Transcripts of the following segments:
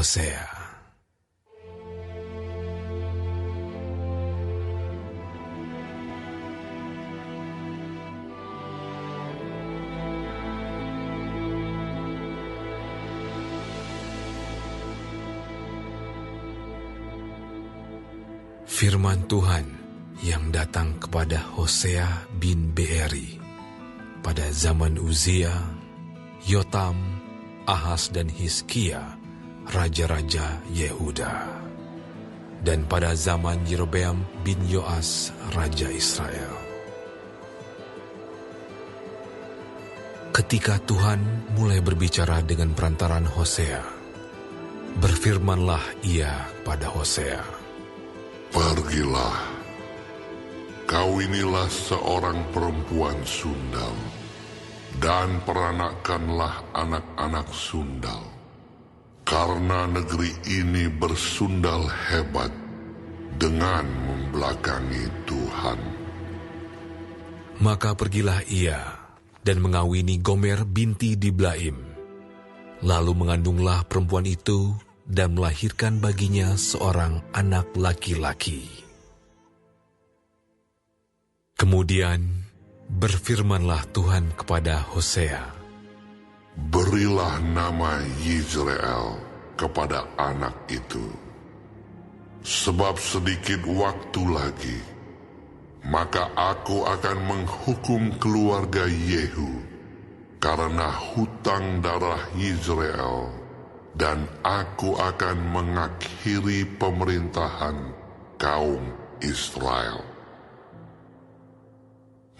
Hosea. Firman Tuhan yang datang kepada Hosea bin Beeri pada zaman Uzia, Yotam, Ahaz dan Hizkia, raja-raja Yehuda, dan pada zaman Yerobeam bin Yoas, raja Israel. Ketika Tuhan mulai berbicara dengan perantaran Hosea, berfirmanlah ia pada Hosea, "Pergilah, kau inilah seorang perempuan sundal, dan peranakanlah anak-anak sundal, karena negeri ini bersundal hebat dengan membelakangi Tuhan." Maka pergilah ia dan mengawini Gomer binti Diblaim. Lalu mengandunglah perempuan itu dan melahirkan baginya seorang anak laki-laki. Kemudian berfirmanlah Tuhan kepada Hosea, "Berilah nama Yizreel kepada anak itu, sebab sedikit waktu lagi, maka aku akan menghukum keluarga Yehu karena hutang darah Yizreel, dan aku akan mengakhiri pemerintahan kaum Israel.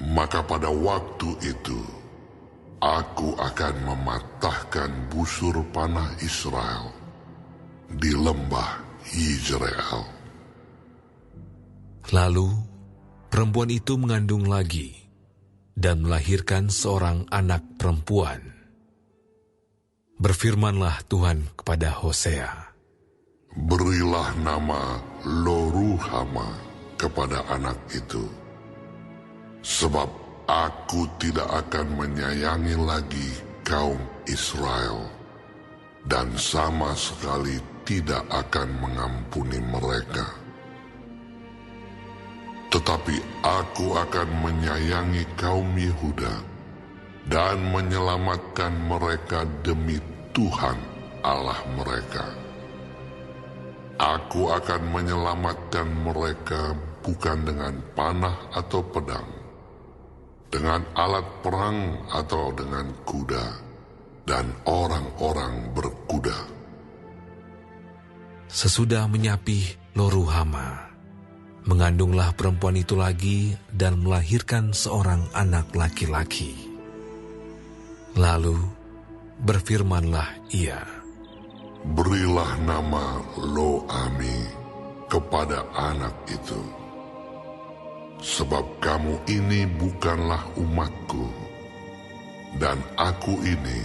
Maka pada waktu itu, aku akan mematahkan busur panah Israel di lembah Yizreel." Lalu perempuan itu mengandung lagi dan melahirkan seorang anak perempuan. Berfirmanlah Tuhan kepada Hosea, "Berilah nama Loruhama kepada anak itu, sebab aku tidak akan menyayangi lagi kaum Israel, dan sama sekali tidak akan mengampuni mereka. Tetapi aku akan menyayangi kaum Yehuda dan menyelamatkan mereka demi Tuhan Allah mereka. Aku akan menyelamatkan mereka bukan dengan panah atau pedang, dengan alat perang atau dengan kuda dan orang-orang berkuda." Sesudah menyapih Loruhama, mengandunglah perempuan itu lagi dan melahirkan seorang anak laki-laki. Lalu berfirmanlah ia, "Berilah nama Lo-ami kepada anak itu, sebab kamu ini bukanlah umatku, dan aku ini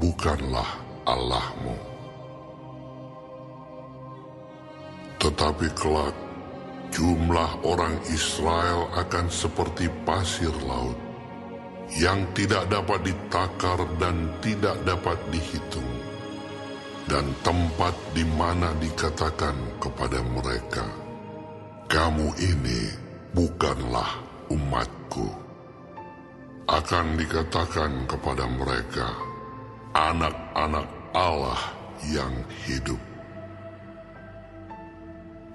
bukanlah Allahmu. Tetapi kelak jumlah orang Israel akan seperti pasir laut, yang tidak dapat ditakar dan tidak dapat dihitung, dan tempat di mana dikatakan kepada mereka, 'Kamu ini bukanlah umatku,' akan dikatakan kepada mereka, 'Anak-anak Allah yang hidup.'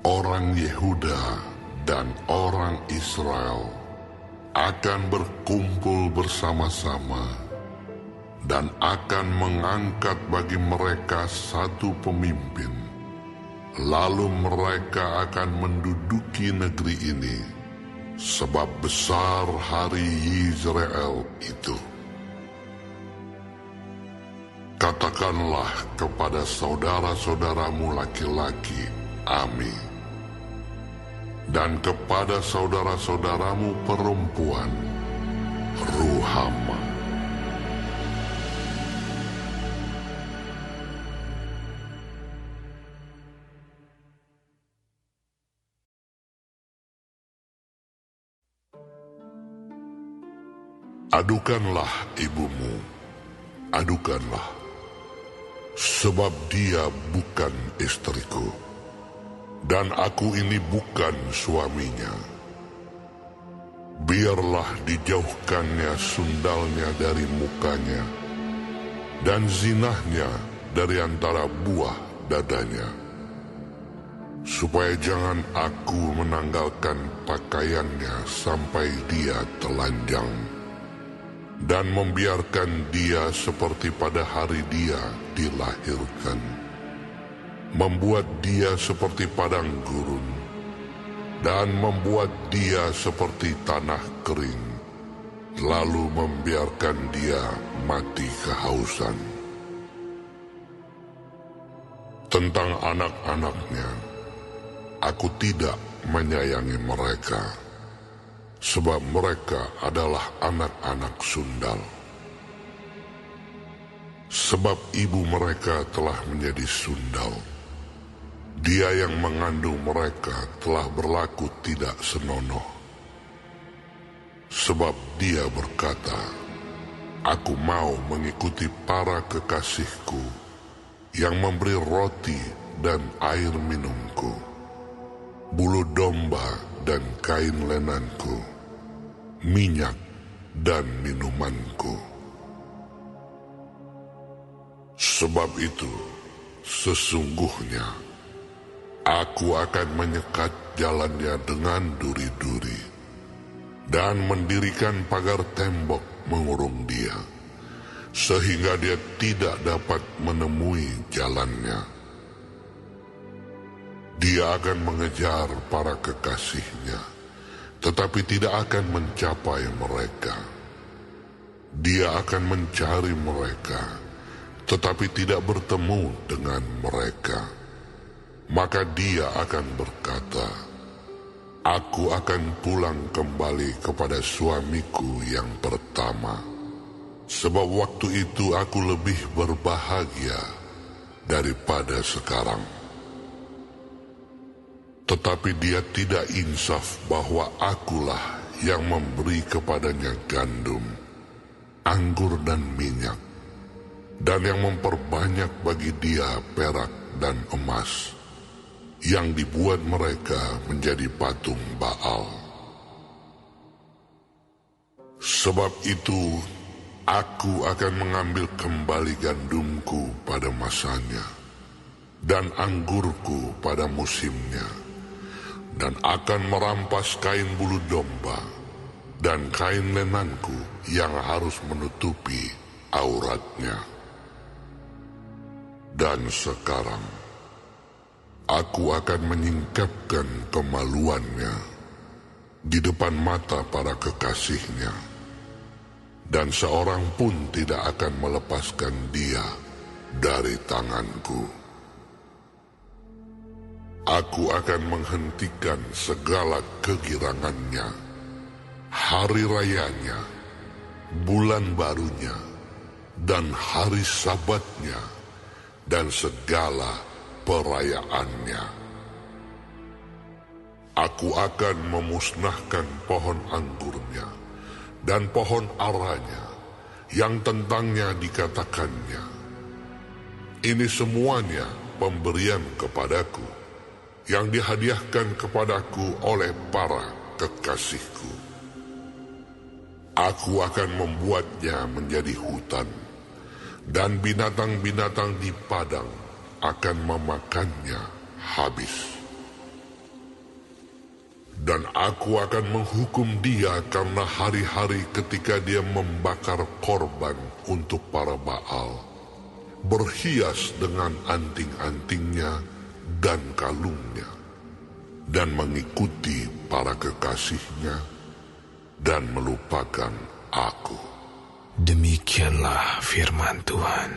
Orang Yehuda dan orang Israel akan berkumpul bersama-sama dan akan mengangkat bagi mereka satu pemimpin. Lalu mereka akan menduduki negeri ini, sebab besar hari Yizreel itu. Katakanlah kepada saudara-saudaramu laki-laki, 'Ami,' dan kepada saudara-saudaramu perempuan, 'Ruhama.'" Adukanlah ibumu, adukanlah, sebab dia bukan istriku, dan aku ini bukan suaminya. Biarlah dijauhkannya sundalnya dari mukanya, dan zinahnya dari antara buah dadanya, supaya jangan aku menanggalkan pakaiannya sampai dia telanjang, dan membiarkan dia seperti pada hari dia dilahirkan, membuat dia seperti padang gurun, dan membuat dia seperti tanah kering, lalu membiarkan dia mati kehausan. Tentang anak-anaknya, aku tidak menyayangi mereka, sebab mereka adalah anak-anak sundal. Sebab ibu mereka telah menjadi sundal. Dia yang mengandung mereka telah berlaku tidak senonoh. Sebab dia berkata, aku mau mengikuti para kekasihku yang memberi roti dan air minumku, bulu domba dan kain lenanku, minyak dan minumanku. Sebab itu, sesungguhnya aku akan menyekat jalannya dengan duri-duri, dan mendirikan pagar tembok mengurung dia, sehingga dia tidak dapat menemui jalannya. Dia akan mengejar para kekasihnya, tetapi tidak akan mencapai mereka. Dia akan mencari mereka, tetapi tidak bertemu dengan mereka. Maka dia akan berkata, aku akan pulang kembali kepada suamiku yang pertama, sebab waktu itu aku lebih berbahagia daripada sekarang. Tetapi dia tidak insaf bahwa akulah yang memberi kepadanya gandum, anggur dan minyak, dan yang memperbanyak bagi dia perak dan emas, yang dibuat mereka menjadi patung Baal. Sebab itu, aku akan mengambil kembali gandumku pada masanya, dan anggurku pada musimnya, dan akan merampas kain bulu domba, dan kain lenanku yang harus menutupi auratnya. Dan sekarang, aku akan menyingkapkan kemaluannya di depan mata para kekasihnya, dan seorang pun tidak akan melepaskan dia dari tanganku. Aku akan menghentikan segala kegirangannya, hari rayanya, bulan barunya, dan hari sabatnya, dan segala perayaannya. Aku akan memusnahkan pohon anggurnya dan pohon aranya yang tentangnya dikatakannya, ini semuanya pemberian kepadaku, yang dihadiahkan kepadaku oleh para kekasihku. Aku akan membuatnya menjadi hutan, dan binatang-binatang di padang akan memakannya habis. Dan aku akan menghukum dia karena hari-hari ketika dia membakar korban untuk para Baal, berhias dengan anting-antingnya dan kalungnya, dan mengikuti para kekasihnya, dan melupakan aku. Demikianlah firman Tuhan.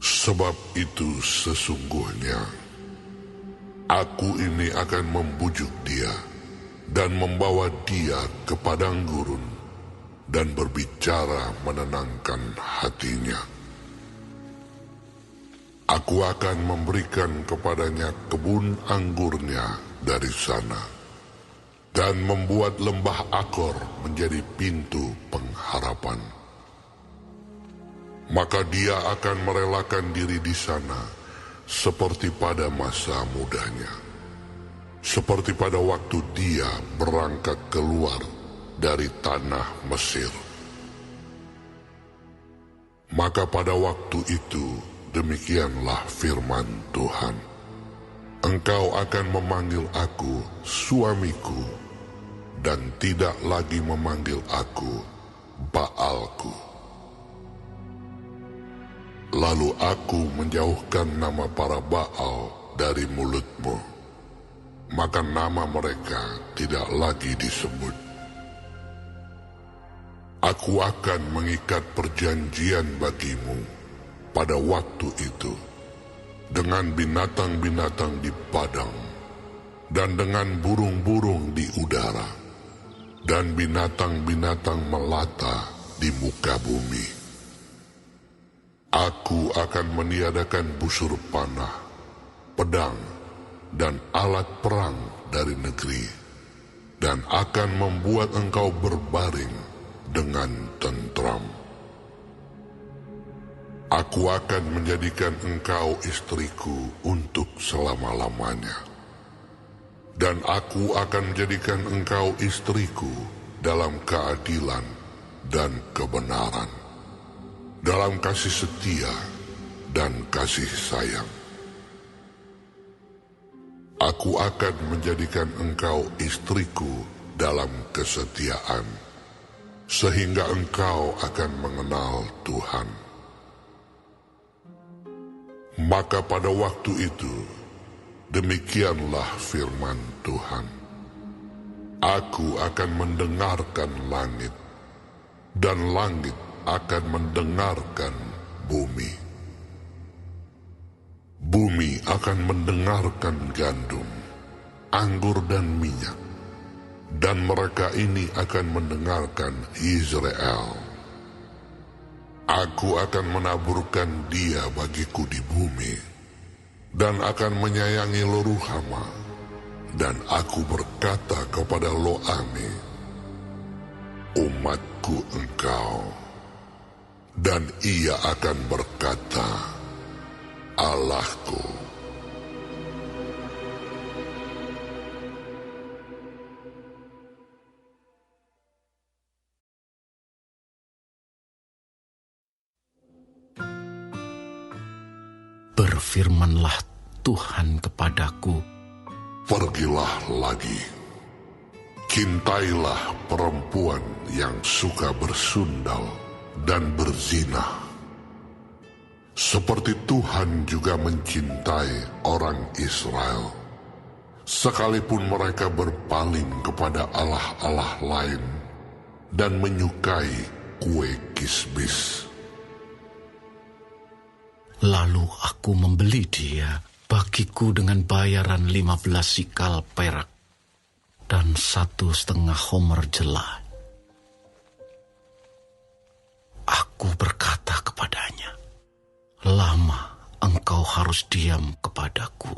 Sebab itu sesungguhnya, aku ini akan membujuk dia, dan membawa dia ke padang gurun, dan berbicara menenangkan hatinya. Aku akan memberikan kepadanya kebun anggurnya dari sana, dan membuat lembah Akor menjadi pintu pengharapan. maka dia akan merelakan diri di sana seperti pada masa mudanya, seperti pada waktu dia berangkat keluar dari tanah Mesir. Maka pada waktu itu demikianlah firman Tuhan, engkau akan memanggil aku suamiku, dan tidak lagi memanggil aku Baalku. Lalu aku menjauhkan nama para Baal dari mulutmu, maka nama mereka tidak lagi disebut. Aku akan mengikat perjanjian bagimu pada waktu itu dengan binatang-binatang di padang, dan dengan burung-burung di udara, dan binatang-binatang melata di muka bumi. Aku akan meniadakan busur panah, pedang, dan alat perang dari negeri, dan akan membuat engkau berbaring dengan tentram. Aku akan menjadikan engkau istriku untuk selama-lamanya, dan aku akan menjadikan engkau istriku dalam keadilan dan kebenaran, dalam kasih setia dan kasih sayang. Aku akan menjadikan engkau istriku dalam kesetiaan, sehingga engkau akan mengenal Tuhan. Maka pada waktu itu, demikianlah firman Tuhan, aku akan mendengarkan langit, dan langit akan mendengarkan bumi. Bumi akan mendengarkan gandum, anggur dan minyak, dan mereka ini akan mendengarkan Israel. Aku akan menaburkan dia bagiku di bumi, dan akan menyayangi Lo-ruhama, dan aku berkata kepada Lo-ami, umatku engkau, dan ia akan berkata, Allahku. Berfirmanlah Tuhan kepadaku, Pergilah lagi, cintailah perempuan yang suka bersundal dan berzina, seperti Tuhan juga mencintai orang Israel, sekalipun mereka berpaling kepada allah-allah lain dan menyukai kue kismis. lalu aku membeli dia bagiku dengan bayaran 15 sikal perak dan 1,5 homer jelai. Aku berkata kepadanya, lama engkau harus diam kepadaku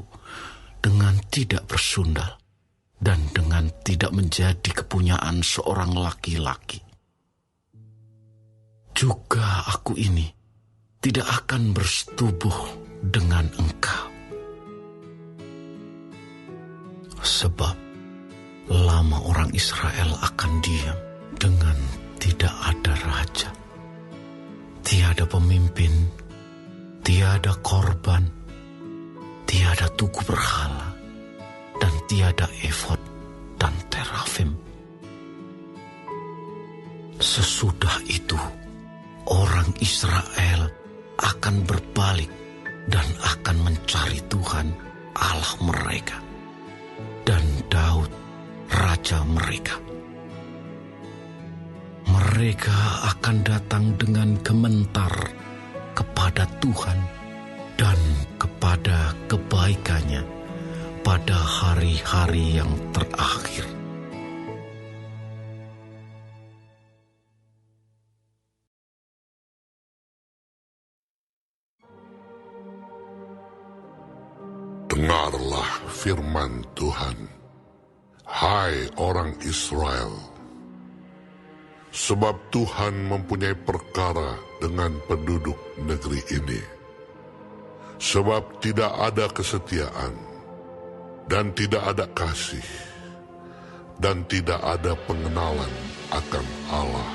dengan tidak bersundal dan dengan tidak menjadi kepunyaan seorang laki-laki. Juga aku ini tidak akan bersetubuh dengan engkau. Sebab lama orang Israel akan diam dengan tidak ada raja, tiada pemimpin, tiada korban, tiada tugu berhala, dan tiada efod dan terafim. Sesudah itu, orang Israel akan berbalik dan akan mencari Tuhan Allah mereka dan Daud raja mereka. Mereka akan datang dengan gementar kepada Tuhan dan kepada kebaikannya pada hari-hari yang terakhir. Dengarlah firman Tuhan, hai orang Israel. Sebab Tuhan mempunyai perkara dengan penduduk negeri ini. Sebab tidak ada kesetiaan, dan tidak ada kasih, dan tidak ada pengenalan akan Allah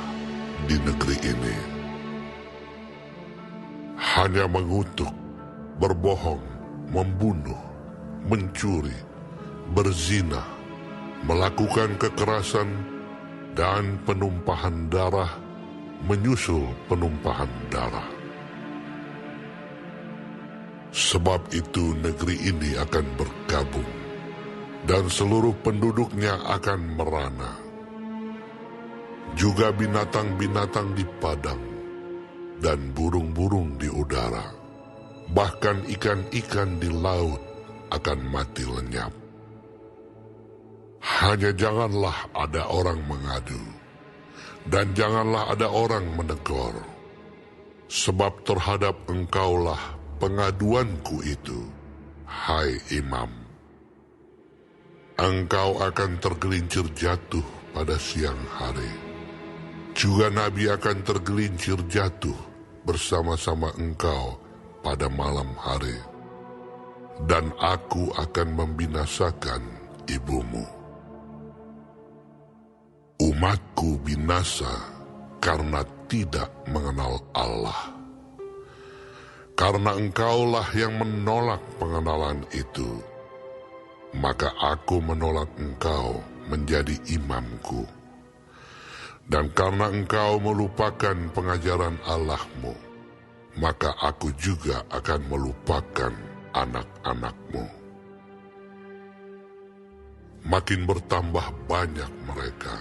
di negeri ini. Hanya mengutuk, berbohong, membunuh, mencuri, berzina, melakukan kekerasan, dan penumpahan darah menyusul penumpahan darah. Sebab itu negeri ini akan berkabung, dan seluruh penduduknya akan merana. Juga binatang-binatang di padang, dan burung-burung di udara, bahkan ikan-ikan di laut akan mati lenyap. Hanya janganlah ada orang mengadu, dan janganlah ada orang menegur, sebab terhadap engkaulah pengaduanku itu, hai imam. Engkau akan tergelincir jatuh pada siang hari. Juga nabi akan tergelincir jatuh bersama-sama engkau pada malam hari. Dan aku akan membinasakan ibumu. Umatku binasa karena tidak mengenal Allah. Karena engkaulah yang menolak pengenalan itu, maka aku menolak engkau menjadi imamku. Dan karena engkau melupakan pengajaran Allahmu, maka aku juga akan melupakan anak-anakmu. Makin bertambah banyak mereka,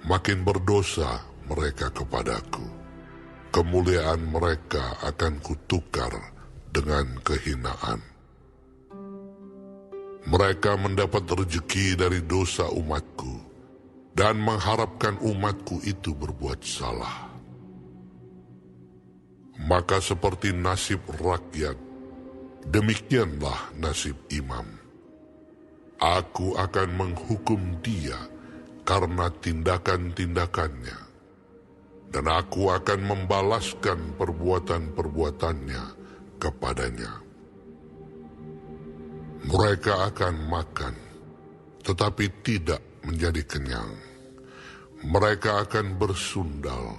makin berdosa mereka kepadaku. Kemuliaan mereka akan kutukar dengan kehinaan. Mereka mendapat rezeki dari dosa umatku, dan mengharapkan umatku itu berbuat salah. Maka seperti nasib rakyat, demikianlah nasib imam. Aku akan menghukum dia karena tindakan-tindakannya, dan aku akan membalaskan perbuatan-perbuatannya kepadanya. Mereka akan makan, tetapi tidak menjadi kenyang. Mereka akan bersundal,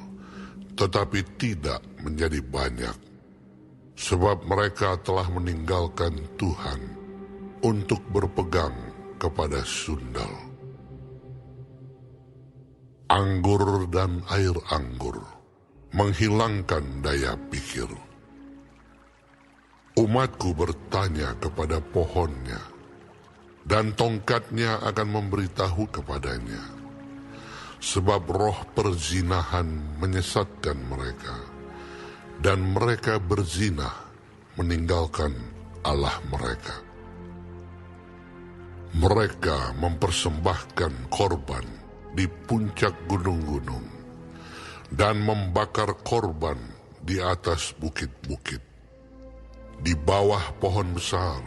tetapi tidak menjadi banyak, sebab mereka telah meninggalkan Tuhan untuk berpegang kepada sundal. Anggur dan air anggur menghilangkan daya pikir. Umatku bertanya kepada pohonnya, dan tongkatnya akan memberitahu kepadanya. Sebab roh perzinahan menyesatkan mereka, dan mereka berzinah meninggalkan Allah mereka. Mereka mempersembahkan korban di puncak gunung-gunung, dan membakar korban di atas bukit-bukit, di bawah pohon besar,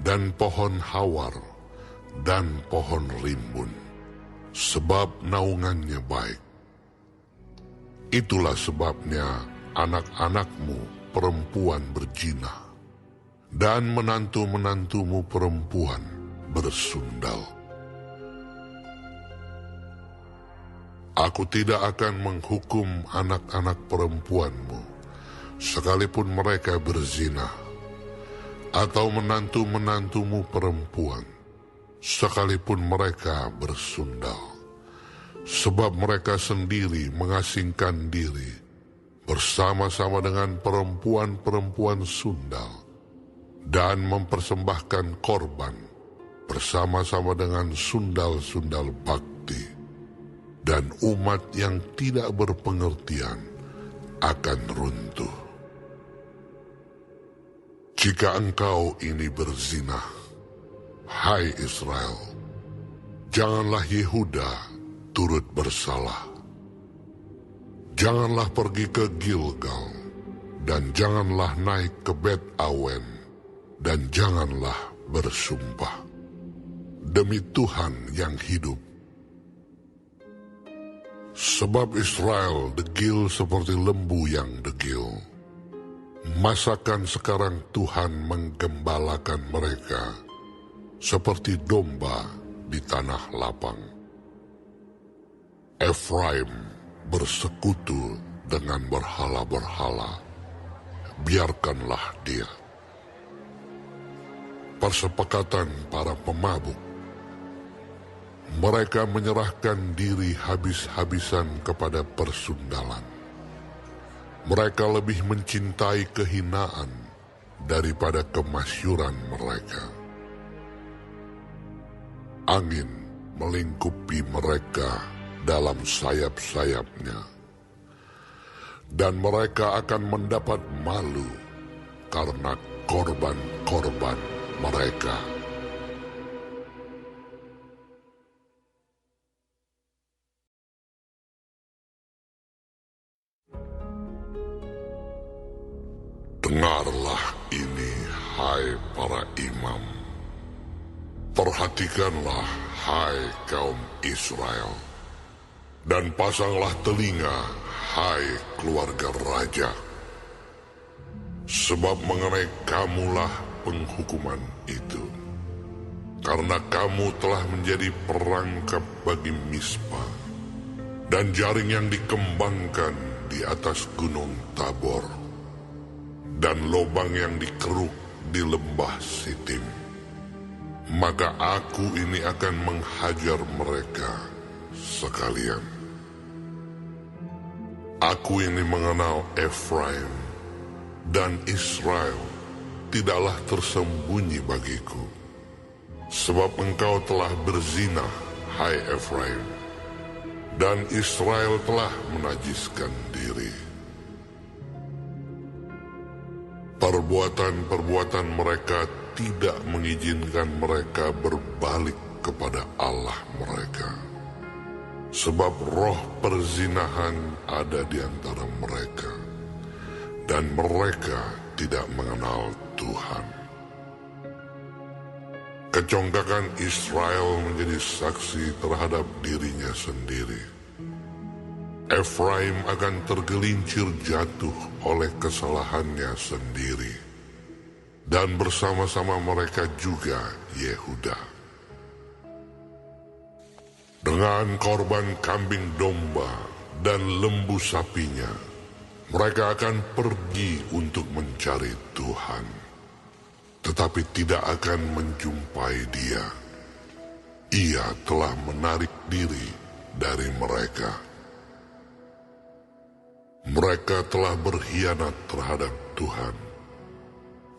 dan pohon hawar, dan pohon rimbun, sebab naungannya baik. Itulah sebabnya anak-anakmu perempuan berzina, dan menantu-menantumu perempuan bersundal. Aku tidak akan menghukum anak-anak perempuanmu, sekalipun mereka berzina, atau menantu-menantumu perempuan, sekalipun mereka bersundal. Sebab mereka sendiri mengasingkan diri bersama-sama dengan perempuan-perempuan sundal, dan mempersembahkan korban bersama-sama dengan sundal-sundal bakti. Dan umat yang tidak berpengertian akan runtuh. Jika engkau ini berzina, hai Israel, janganlah Yehuda turut bersalah. Janganlah pergi ke Gilgal, dan janganlah naik ke Bet Awen, dan janganlah bersumpah. Demi Tuhan yang hidup, Sebab Israel degil seperti lembu yang degil. Masakan sekarang Tuhan menggembalakan mereka seperti domba di tanah lapang. Efraim bersekutu dengan berhala-berhala. Biarkanlah dia. Persepakatan para pemabuk. Mereka menyerahkan diri habis-habisan kepada persundalan. Mereka lebih mencintai kehinaan daripada kemasyuran mereka. Angin melingkupi mereka dalam sayap-sayapnya, dan mereka akan mendapat malu karena korban-korban mereka. Dengarlah ini, hai para imam. Perhatikanlah, hai kaum Israel. Dan pasanglah telinga, hai keluarga raja. Sebab mengenai kamulah penghukuman itu. Karena kamu telah menjadi perangkap bagi Mispa, dan jaring yang dikembangkan di atas gunung Tabor, dan lobang yang dikeruk di lembah Sitim. Maka aku ini akan menghajar mereka sekalian. Aku ini mengenal Efraim, dan Israel tidaklah tersembunyi bagiku. Sebab engkau telah berzina, hai Efraim, dan Israel telah menajiskan diri. Perbuatan-perbuatan mereka tidak mengizinkan mereka berbalik kepada Allah mereka. Sebab roh perzinahan ada di antara mereka, dan mereka tidak mengenal Tuhan. Kecongkakan Israel menjadi saksi terhadap dirinya sendiri. Efraim akan tergelincir jatuh oleh kesalahannya sendiri, dan bersama-sama mereka juga Yehuda. Dengan korban kambing domba dan lembu sapinya, mereka akan pergi untuk mencari Tuhan, tetapi tidak akan menjumpai Dia. Ia telah menarik diri dari mereka. Mereka telah berkhianat terhadap Tuhan,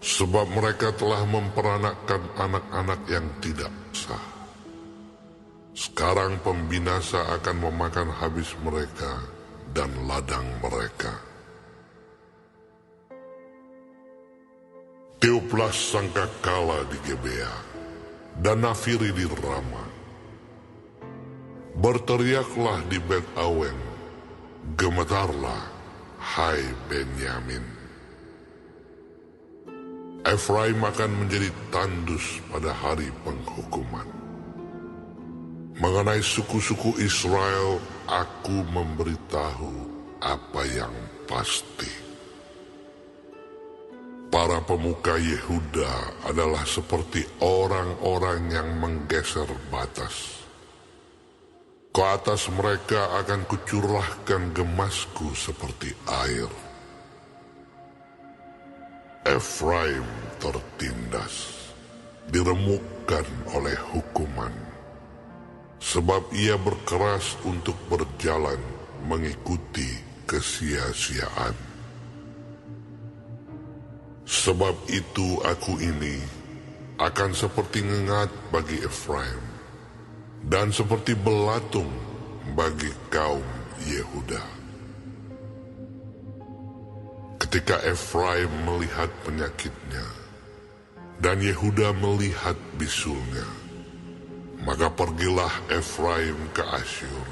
sebab mereka telah memperanakkan anak-anak yang tidak sah. Sekarang pembinasa akan memakan habis mereka dan ladang mereka. Tiuplah sangkakala di Gebea, dan nafiri di Rama. Berteriaklah di Bet Awen, gemetarlah, hai Benyamin. Efraim akan menjadi tandus pada hari penghukuman. Mengenai suku-suku Israel, aku memberitahu apa yang pasti. Para pemuka Yehuda adalah seperti orang-orang yang menggeser batas. Ke atas mereka akan kucurahkan gemasku seperti air. Efraim tertindas, diremukkan oleh hukuman, sebab ia berkeras untuk berjalan mengikuti kesia-siaan. Sebab itu aku ini akan seperti ngengat bagi Efraim, dan seperti belatung bagi kaum Yehuda. Ketika Efraim melihat penyakitnya, dan Yehuda melihat bisulnya, maka pergilah Efraim ke Asyur,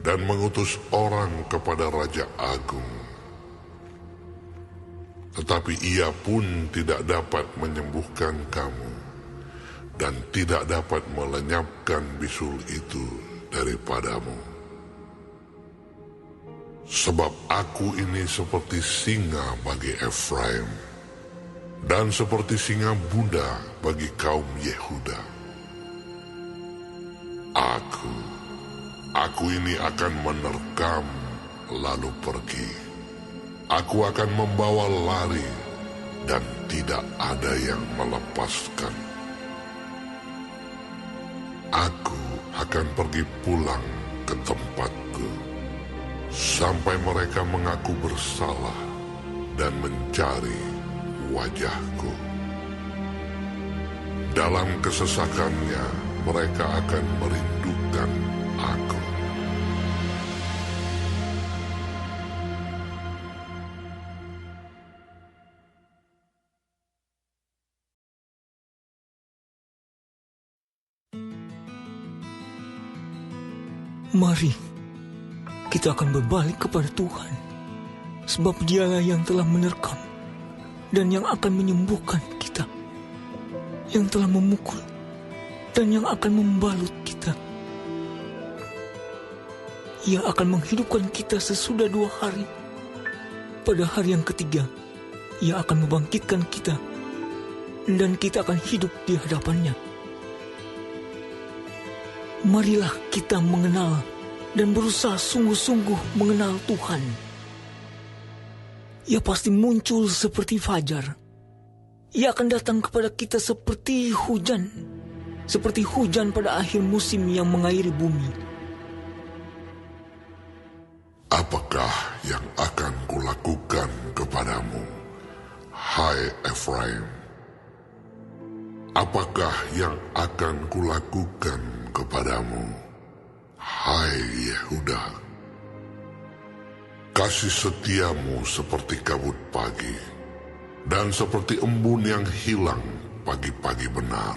dan mengutus orang kepada Raja Agung. Tetapi ia pun tidak dapat menyembuhkan kamu, dan tidak dapat melenyapkan bisul itu daripadamu. Sebab aku ini seperti singa bagi Efraim, dan seperti singa muda bagi kaum Yehuda. Aku ini akan menerkam lalu pergi. Aku akan membawa lari dan tidak ada yang melepaskan. Aku akan pergi pulang ke tempatku sampai mereka mengaku bersalah dan mencari wajahku. Dalam kesesakannya mereka akan merindukan aku. Mari, kita akan berbalik kepada Tuhan, sebab Dialah yang telah menerkam dan yang akan menyembuhkan kita, yang telah memukul dan yang akan membalut kita. Ia akan menghidupkan kita sesudah 2 hari. Pada hari yang ketiga, Ia akan membangkitkan kita, dan kita akan hidup di hadapannya. Marilah kita mengenal dan berusaha sungguh-sungguh mengenal Tuhan. Ia pasti muncul seperti fajar. Ia akan datang kepada kita seperti hujan pada akhir musim yang mengairi bumi. Apakah yang akan kulakukan kepadamu, hai Efraim? Apakah yang akan kulakukan kepadamu, hai Yehuda? Kasih setiamu seperti kabut pagi, dan seperti embun yang hilang pagi-pagi benar.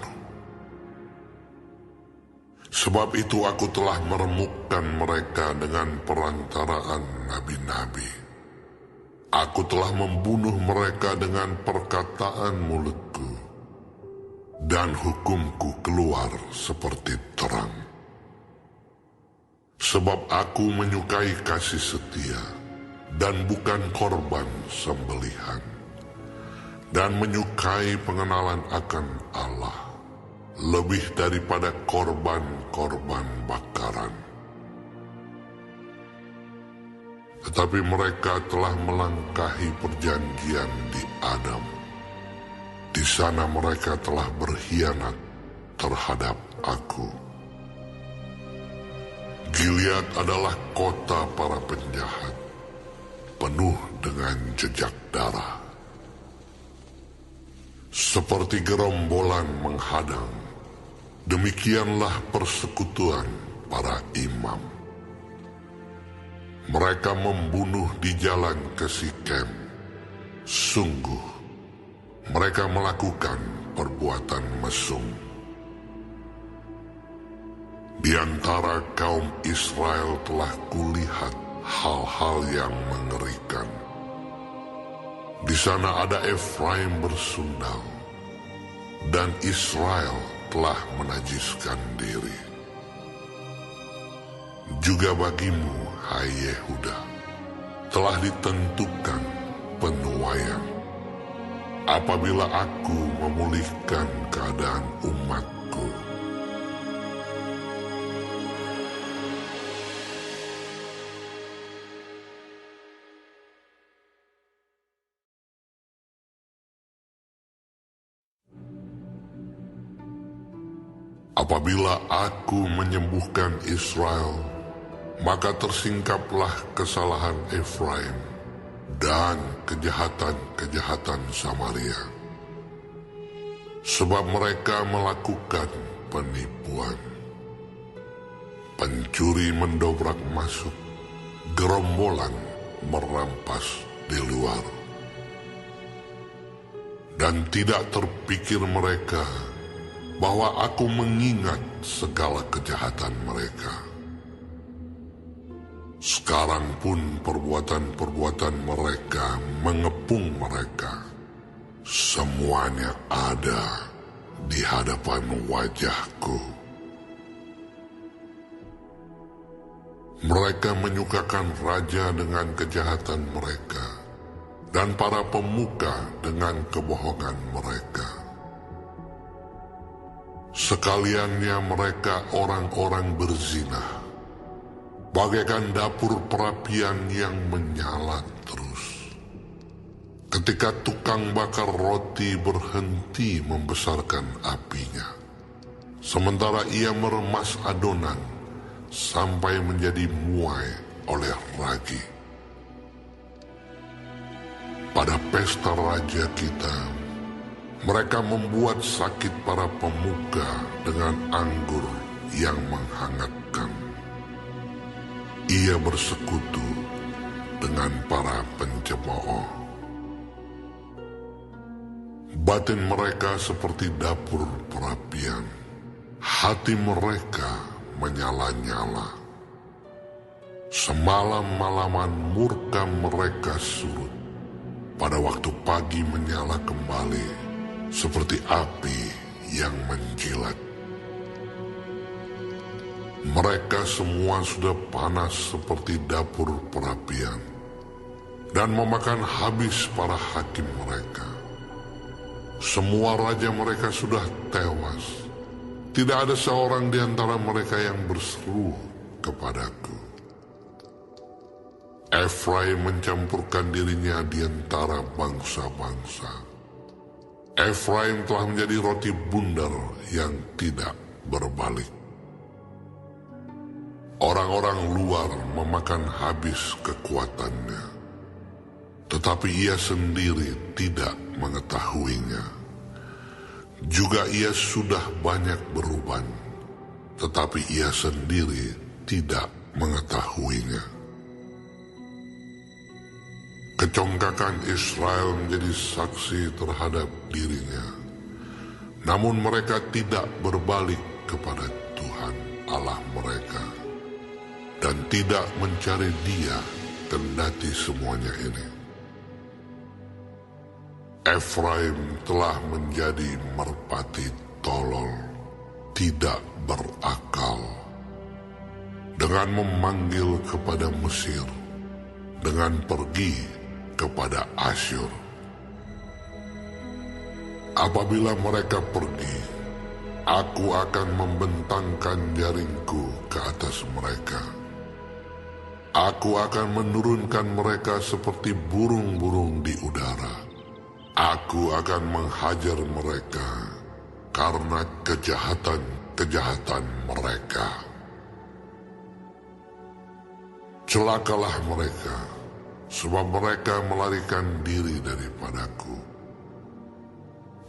Sebab itu aku telah meremukkan mereka dengan perantaraan nabi-nabi. Aku telah membunuh mereka dengan perkataan mulutku, dan hukumku keluar seperti terang. Sebab aku menyukai kasih setia, dan bukan korban sembelihan, dan menyukai pengenalan akan Allah, lebih daripada korban-korban bakaran. Tetapi mereka telah melangkahi perjanjian di Adam. Di sana mereka telah berkhianat terhadap aku. Gilead adalah kota para penjahat, penuh dengan jejak darah. Seperti gerombolan menghadang, demikianlah persekutuan para imam. Mereka membunuh di jalan ke Sikem. Sungguh, mereka melakukan perbuatan mesum. Di antara kaum Israel telah kulihat hal-hal yang mengerikan. Di sana ada Efraim bersundal, dan Israel telah menajiskan diri. Juga bagimu, hai Yehuda, telah ditentukan penuaian. Apabila aku memulihkan keadaan umatku. Apabila aku menyembuhkan Israel, maka tersingkaplah kesalahan Efraim dan kejahatan-kejahatan Samaria. Sebab mereka melakukan penipuan. Pencuri mendobrak masuk, gerombolan merampas di luar. Dan tidak terpikir mereka bahwa aku mengingat segala kejahatan mereka. Sekarang pun perbuatan-perbuatan mereka mengepung mereka. Semuanya ada di hadapan wajahku. Mereka menyukakan raja dengan kejahatan mereka, dan para pemuka dengan kebohongan mereka. Sekaliannya mereka orang-orang berzina, bagaikan dapur perapian yang menyala terus. Ketika tukang bakar roti berhenti membesarkan apinya, sementara ia meremas adonan sampai menjadi muai oleh ragi. Pada pesta raja kita, mereka membuat sakit para pemuka dengan anggur yang menghangatkan. Ia bersekutu dengan para pencemooh. Batin mereka seperti dapur perapian, hati mereka menyala-nyala. Semalam-malaman murka mereka surut, pada waktu pagi menyala kembali seperti api yang menjilat. Mereka semua sudah panas seperti dapur perapian dan memakan habis para hakim mereka. Semua raja mereka sudah tewas. Tidak ada seorang di antara mereka yang berseru kepadaku. Efraim mencampurkan dirinya di antara bangsa-bangsa. Efraim telah menjadi roti bundar yang tidak berbalik. Orang-orang luar memakan habis kekuatannya, tetapi ia sendiri tidak mengetahuinya. Juga ia sudah banyak beruban, tetapi ia sendiri tidak mengetahuinya. Kecongkakan Israel menjadi saksi terhadap dirinya, namun mereka tidak berbalik kepada Tuhan Allah mereka dan tidak mencari Dia kendati semuanya ini. Efraim telah menjadi merpati tolol, tidak berakal, dengan memanggil kepada Mesir, dengan pergi kepada Asyur. Apabila mereka pergi, aku akan membentangkan jaringku ke atas mereka. Aku akan menurunkan mereka seperti burung-burung di udara. Aku akan menghajar mereka karena kejahatan-kejahatan mereka. Celakalah mereka, sebab mereka melarikan diri daripadaku.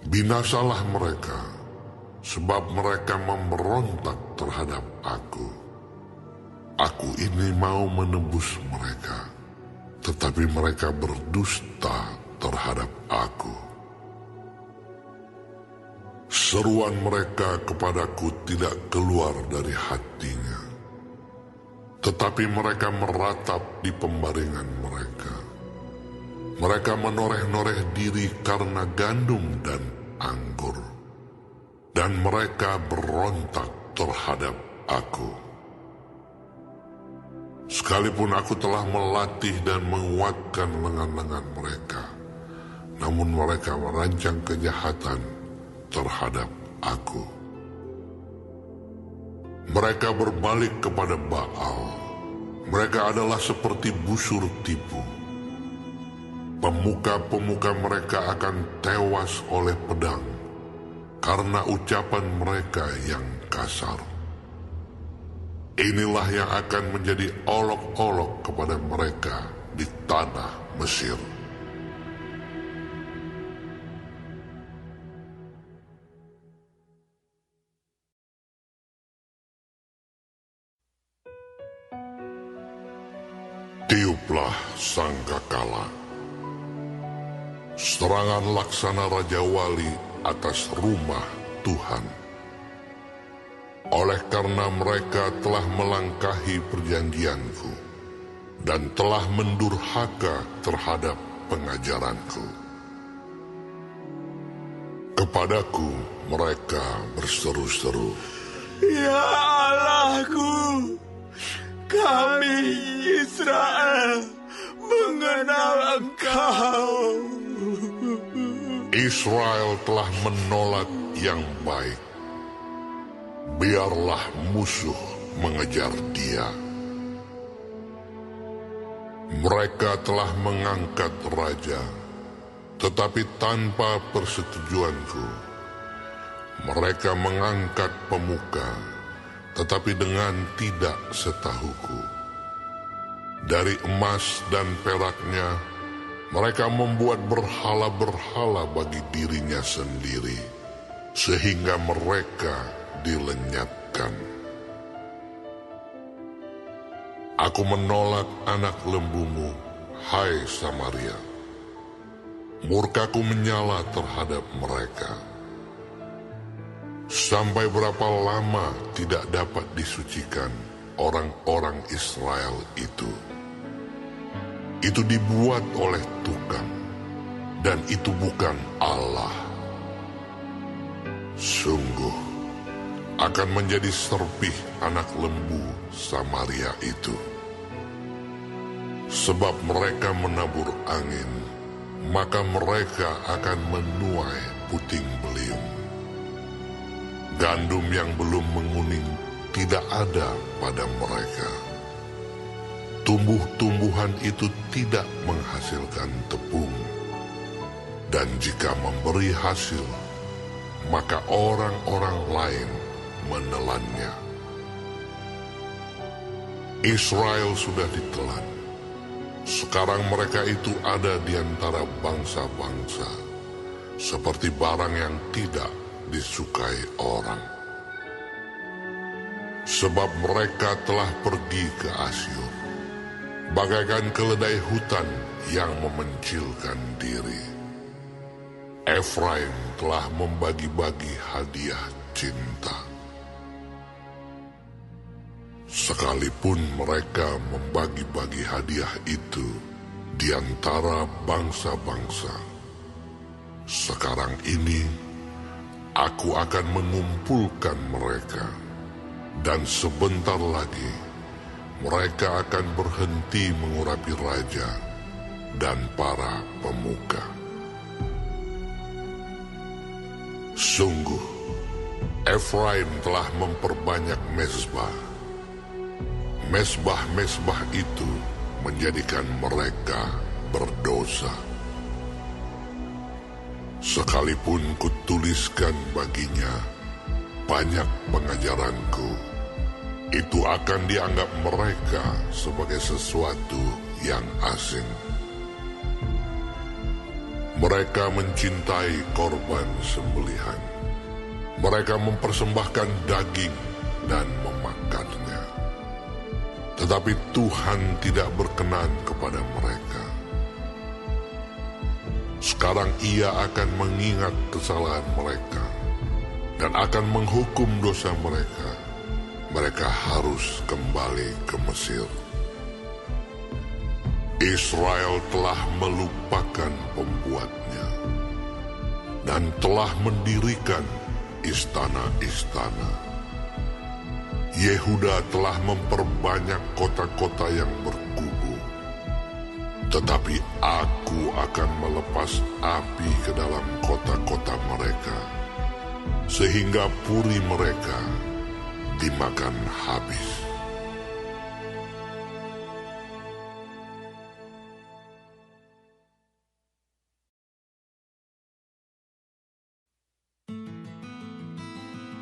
Binasalah mereka, sebab mereka memberontak terhadap aku. Aku ini mau menebus mereka, tetapi mereka berdusta terhadap aku. Seruan mereka kepadaku tidak keluar dari hatinya, tetapi mereka meratap di pembaringan mereka. Mereka menoreh-noreh diri karena gandum dan anggur, dan mereka berontak terhadap aku. Sekalipun aku telah melatih dan menguatkan lengan-lengan mereka, namun mereka merancang kejahatan terhadap aku. Mereka berbalik kepada Baal. Mereka adalah seperti busur tipu. Pemuka-pemuka mereka akan tewas oleh pedang karena ucapan mereka yang kasar. Inilah yang akan menjadi olok-olok kepada mereka di tanah Mesir. Tiuplah sangkakala, serangan laksana Raja Wali atas rumah Tuhan. Oleh karena mereka telah melangkahi perjanjianku dan telah mendurhaka terhadap pengajaranku. Kepadaku mereka berseru-seru, Ya Allahku, Kami Israel mengenal Engkau. Israel telah menolak yang baik. Biarlah musuh mengejar dia. Mereka telah mengangkat raja, tetapi tanpa persetujuanku. Mereka mengangkat pemuka, tetapi dengan tidak setahuku. Dari emas dan peraknya, mereka membuat berhala-berhala bagi dirinya sendiri, sehingga mereka dilenyapkan. Aku menolak anak lembumu, hai Samaria. Murkaku menyala terhadap mereka. Sampai berapa lama tidak dapat disucikan orang-orang Israel itu? Itu dibuat oleh tukang, dan itu bukan Allah. Sungguh, akan menjadi serpih anak lembu Samaria itu. Sebab mereka menabur angin, maka mereka akan menuai puting beliung. Gandum yang belum menguning tidak ada pada mereka. Tumbuh-tumbuhan itu tidak menghasilkan tepung, dan jika memberi hasil, maka orang-orang lain menelannya. Israel sudah ditelan. Sekarang mereka itu ada di antara bangsa-bangsa, seperti barang yang tidak disukai orang. Sebab mereka telah pergi ke Asyur, bagaikan keledai hutan yang memencilkan diri. Efraim telah membagi-bagi hadiah cinta. Sekalipun mereka membagi-bagi hadiah itu di antara bangsa-bangsa, sekarang ini aku akan mengumpulkan mereka, dan sebentar lagi mereka akan berhenti mengurapi raja dan para pemuka. Sungguh, Efraim telah memperbanyak mezbah. Mezbah-mezbah itu menjadikan mereka berdosa. Sekalipun kutuliskan baginya banyak pengajaranku, itu akan dianggap mereka sebagai sesuatu yang asing. Mereka mencintai korban sembelihan. Mereka mempersembahkan daging dan memakannya. Tetapi Tuhan tidak berkenan kepada mereka. Sekarang Ia akan mengingat kesalahan mereka dan akan menghukum dosa mereka. Mereka harus kembali ke Mesir. Israel telah melupakan pembuatnya dan telah mendirikan istana-istana. Yehuda telah memperbanyak kota-kota yang berkubu, tetapi aku akan melepas api ke dalam kota-kota mereka, sehingga puri mereka dimakan habis.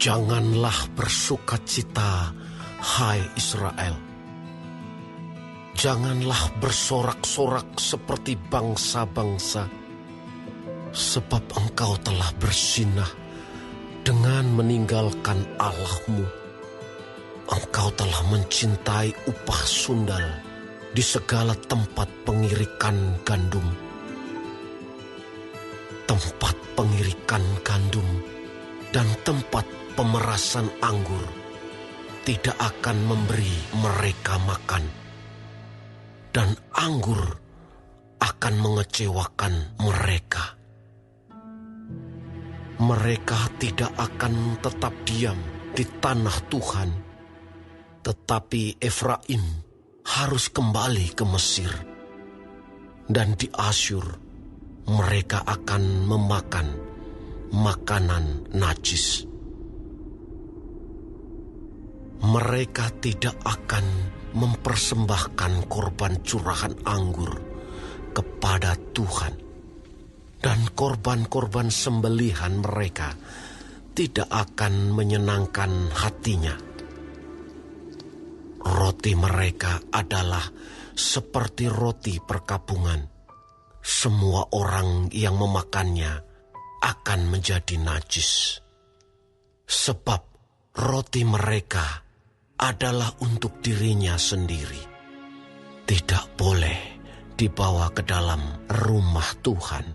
Janganlah bersukacita, hai Israel. Janganlah bersorak-sorak seperti bangsa-bangsa, sebab engkau telah berzinah dengan meninggalkan Allahmu. Engkau telah mencintai upah sundal di segala tempat pengirikan gandum. Tempat pengirikan gandum dan tempat pemerasan anggur tidak akan memberi mereka makan, dan anggur akan mengecewakan mereka. Mereka tidak akan tetap diam di tanah Tuhan, Tetapi Efraim harus kembali ke Mesir, dan di Asyur mereka akan memakan makanan najis. Mereka tidak akan mempersembahkan korban curahan anggur kepada Tuhan, dan korban-korban sembelihan mereka tidak akan menyenangkan hatinya. Roti mereka adalah seperti roti perkabungan. Semua orang yang memakannya akan menjadi najis. Sebab roti mereka adalah untuk dirinya sendiri. Tidak boleh dibawa ke dalam rumah Tuhan.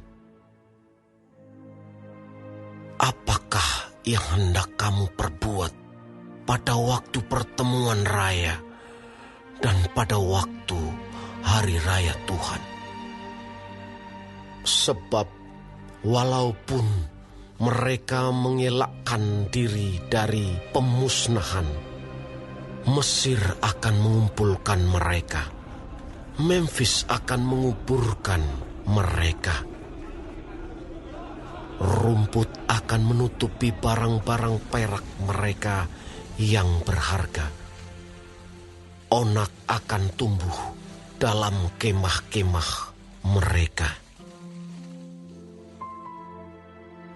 Apakah yang hendak kamu perbuat pada waktu pertemuan raya dan pada waktu hari raya Tuhan? Sebab walaupun mereka mengelakkan diri dari pemusnahan, Mesir akan mengumpulkan mereka. Memphis akan menguburkan mereka. Rumput akan menutupi barang-barang perak mereka yang berharga. Onak akan tumbuh dalam kemah-kemah mereka.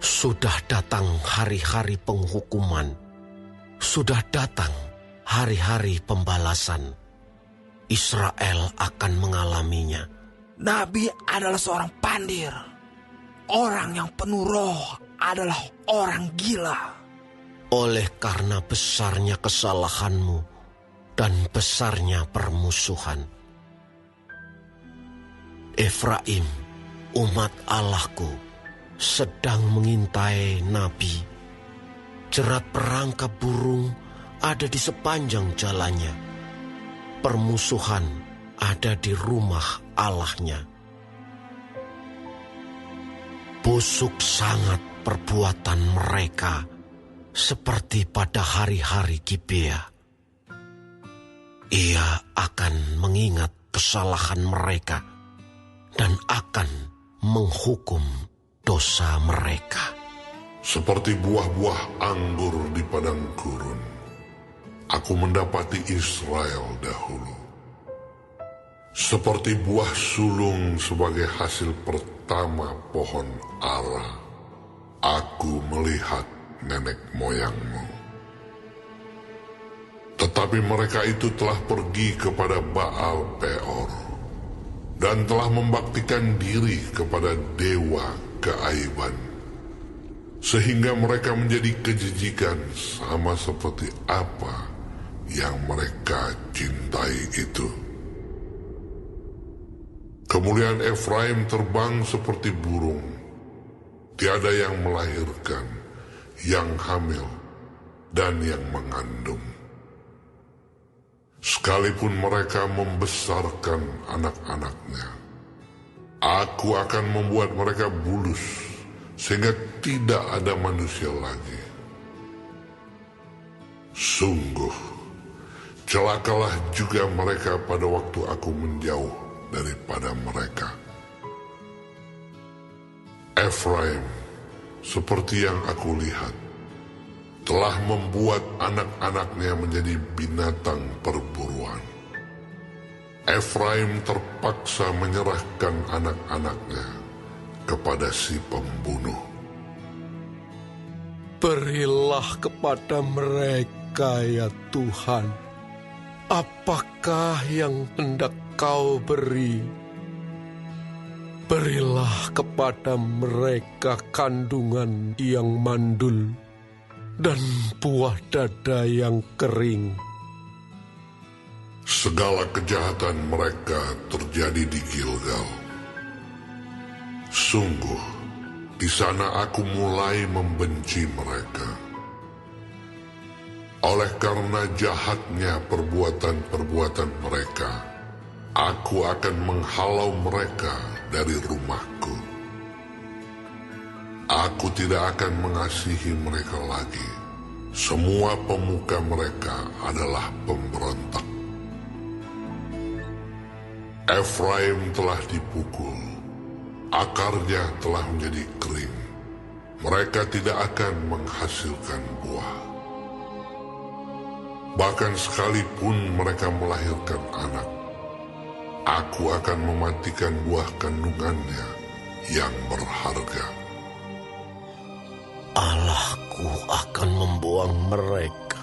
Sudah datang hari-hari penghukuman. Sudah datang hari-hari pembalasan. Israel akan mengalaminya. Nabi adalah seorang pandir. Orang yang penuh roh adalah orang gila. Oleh karena besarnya kesalahanmu dan besarnya permusuhan, Efraim, umat Allahku, sedang mengintai nabi. Jerat perangkap burung ada di sepanjang jalannya. Permusuhan ada di rumah Allahnya. Busuk sangat perbuatan mereka seperti pada hari-hari Gibea. Ia akan mengingat kesalahan mereka dan akan menghukum dosa mereka. Seperti buah-buah anggur di padang gurun, aku mendapati Israel dahulu. Seperti buah sulung sebagai hasil pertama pohon ara, aku melihat nenek moyangmu. Tetapi mereka itu telah pergi kepada Baal Peor dan telah membaktikan diri kepada dewa keaiban, sehingga mereka menjadi kejijikan sama seperti apa yang mereka cintai itu. Kemuliaan Efraim terbang seperti burung, tiada yang melahirkan, yang hamil, dan yang mengandung. Sekalipun mereka membesarkan anak-anaknya, aku akan membuat mereka bulus, sehingga tidak ada manusia lagi. Sungguh, celakalah juga mereka pada waktu aku menjauh daripada mereka. Efraim, seperti yang aku lihat, telah membuat anak-anaknya menjadi binatang perburuan. Efraim terpaksa menyerahkan anak-anaknya kepada si pembunuh. Berilah kepada mereka, ya Tuhan, apakah yang hendak Kau beri. Berilah kepada mereka kandungan yang mandul dan buah dada yang kering. Segala kejahatan mereka terjadi di Gilgal. Sungguh, di sana aku mulai membenci mereka. Oleh karena jahatnya perbuatan-perbuatan mereka, aku akan menghalau mereka dari rumahku. Aku tidak akan mengasihi mereka lagi, Semua pemuka mereka adalah pemberontak. Efraim telah dipukul, akarnya telah menjadi kering. Mereka tidak akan menghasilkan buah. Bahkan sekalipun mereka melahirkan anak, aku akan mematikan buah kandungannya yang berharga. Allahku akan membuang mereka,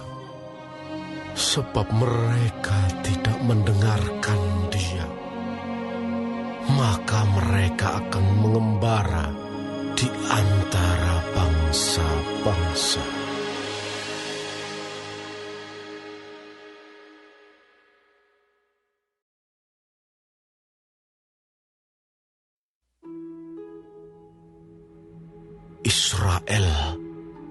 sebab mereka tidak mendengarkan Dia. Maka mereka akan mengembara di antara bangsa-bangsa. Israel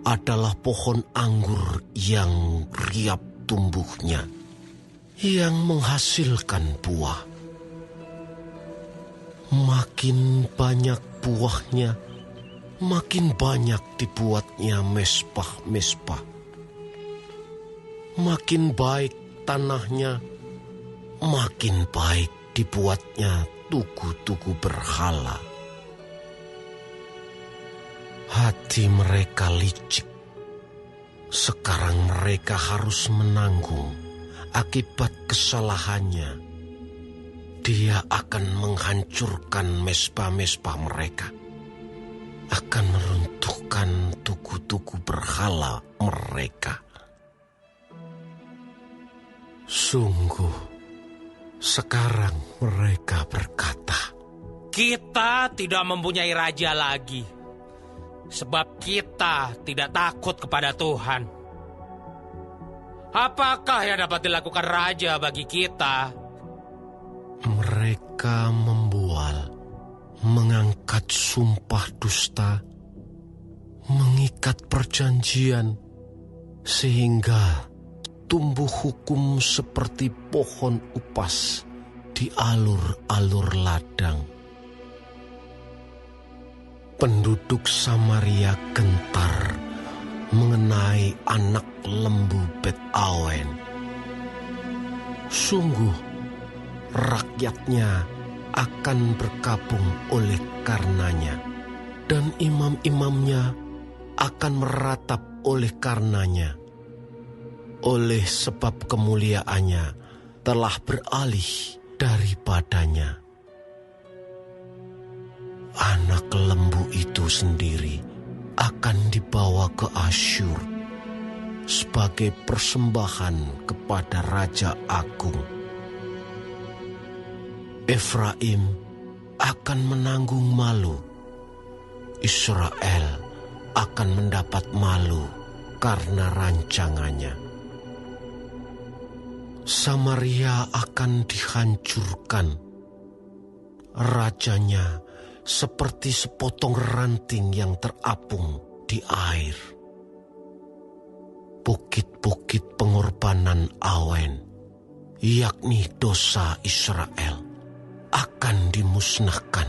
adalah pohon anggur yang riap tumbuhnya, yang menghasilkan buah. Makin banyak buahnya, makin banyak dibuatnya mezbah-mezbah. Makin baik tanahnya, makin baik dibuatnya tugu-tugu berhala. Hati mereka licik. Sekarang mereka harus menanggung akibat kesalahannya. Dia akan menghancurkan mezbah-mezbah mereka, akan meruntuhkan tugu-tugu berhala mereka. Sungguh, sekarang mereka berkata, "Kita tidak mempunyai raja lagi, sebab kita tidak takut kepada Tuhan. Apakah yang dapat dilakukan raja bagi kita?" Mereka membual, mengangkat sumpah dusta, mengikat perjanjian, sehingga tumbuh hukum seperti pohon upas di alur-alur ladang. Penduduk Samaria gentar mengenai anak lembu Bet-awen. Sungguh, rakyatnya akan berkabung oleh karenanya, dan imam-imamnya akan meratap oleh karenanya. Oleh sebab kemuliaannya telah beralih daripadanya. Anak lembu itu sendiri akan dibawa ke Asyur sebagai persembahan kepada Raja Agung. Efraim akan menanggung malu. Israel akan mendapat malu karena rancangannya. Samaria akan dihancurkan. Rajanya seperti sepotong ranting yang terapung di air. Bukit-bukit pengorbanan awen, yakni dosa Israel, akan dimusnahkan.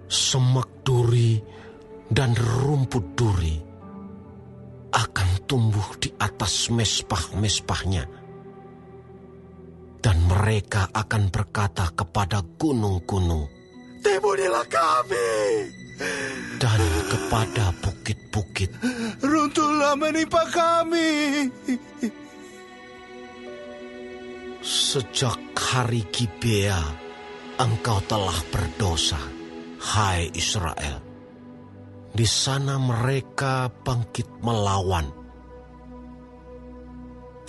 Semak duri dan rumput duri akan tumbuh di atas mezbah-mezbahnya, dan mereka akan berkata kepada gunung-gunung, "Timbunilah kami!" dan kepada bukit-bukit, "Runtuhlah menimpa kami!" Sejak hari Gibea, engkau telah berdosa, hai Israel. Di sana mereka bangkit melawan.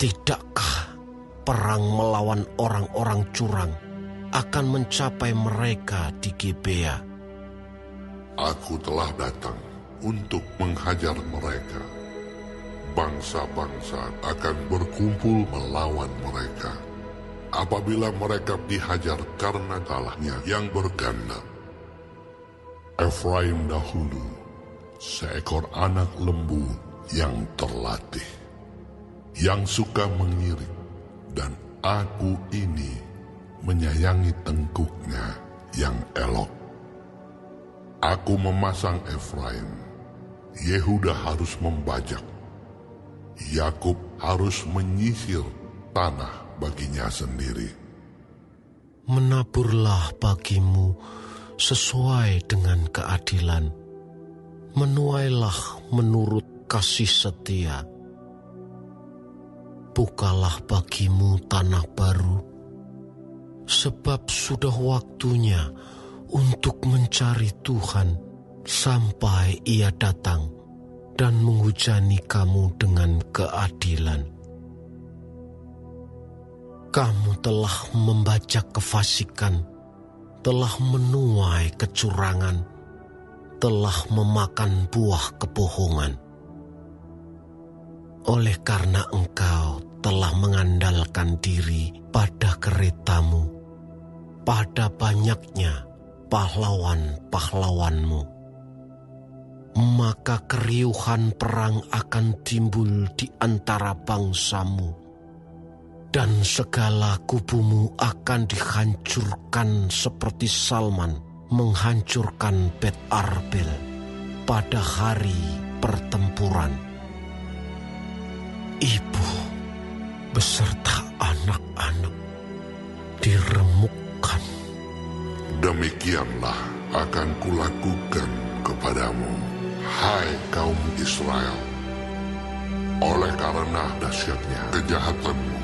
Tidakkah perang melawan orang-orang curang akan mencapai mereka di Gibea? Aku telah datang untuk menghajar mereka. Bangsa-bangsa akan berkumpul melawan mereka. Apabila mereka dihajar karena kalahnya yang berganda. Efraim dahulu seekor anak lembu yang terlatih, yang suka mengirik, dan aku ini menyayangi tengkuknya yang elok. Aku memasang Efraim Yehuda harus membajak. Yakub harus menyisir tanah baginya sendiri. Menaburlah bagimu sesuai dengan keadilan. Menuailah menurut kasih setia. Bukalah bagimu tanah baru, sebab sudah waktunya untuk mencari Tuhan sampai Ia datang dan menghujani kamu dengan keadilan. Kamu telah membajak kefasikan, telah menuai kecurangan, telah memakan buah kebohongan. Oleh karena engkau telah mengandalkan diri pada keretamu, pada banyaknya pahlawan-pahlawanmu, maka keriuhan perang akan timbul di antara bangsamu, dan segala kubumu akan dihancurkan seperti Salman menghancurkan Bet Arbel pada hari pertempuran. Ibu beserta anak-anak diremukkan. Demikianlah akan kulakukan kepadamu, hai kaum Israel, oleh karena dahsyatnya kejahatanmu.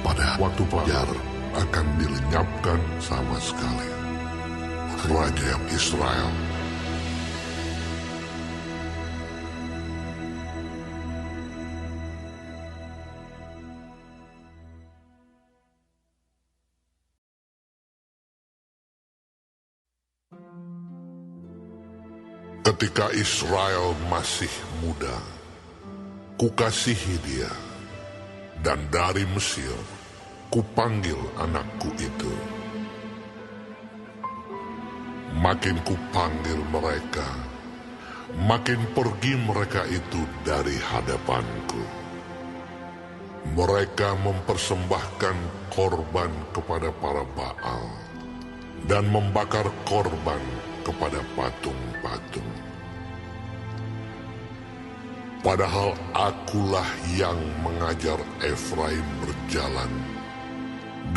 Pada waktu fajar akan dilenyapkan sama sekali Raja Israel. Ketika Israel masih muda, kukasihi dia, dan dari Mesir kupanggil anakku itu. Makin kupanggil mereka, makin pergi mereka itu dari hadapanku. Mereka mempersembahkan korban kepada para Baal dan membakar korban kepada patung-patung. Padahal akulah yang mengajar Efraim berjalan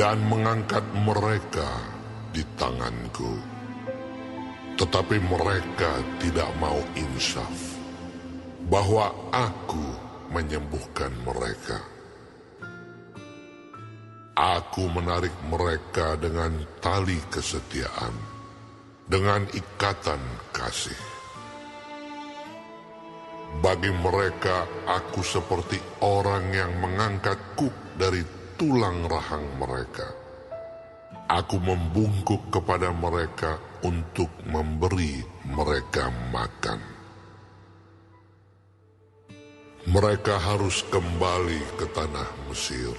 dan mengangkat mereka di tanganku. Tetapi mereka tidak mau insaf bahwa aku menyembuhkan mereka. Aku menarik mereka dengan tali kesetiaan, dengan ikatan kasih. Bagi mereka, aku seperti orang yang mengangkat kuk dari tulang rahang mereka. Aku membungkuk kepada mereka untuk memberi mereka makan. Mereka harus kembali ke tanah Mesir,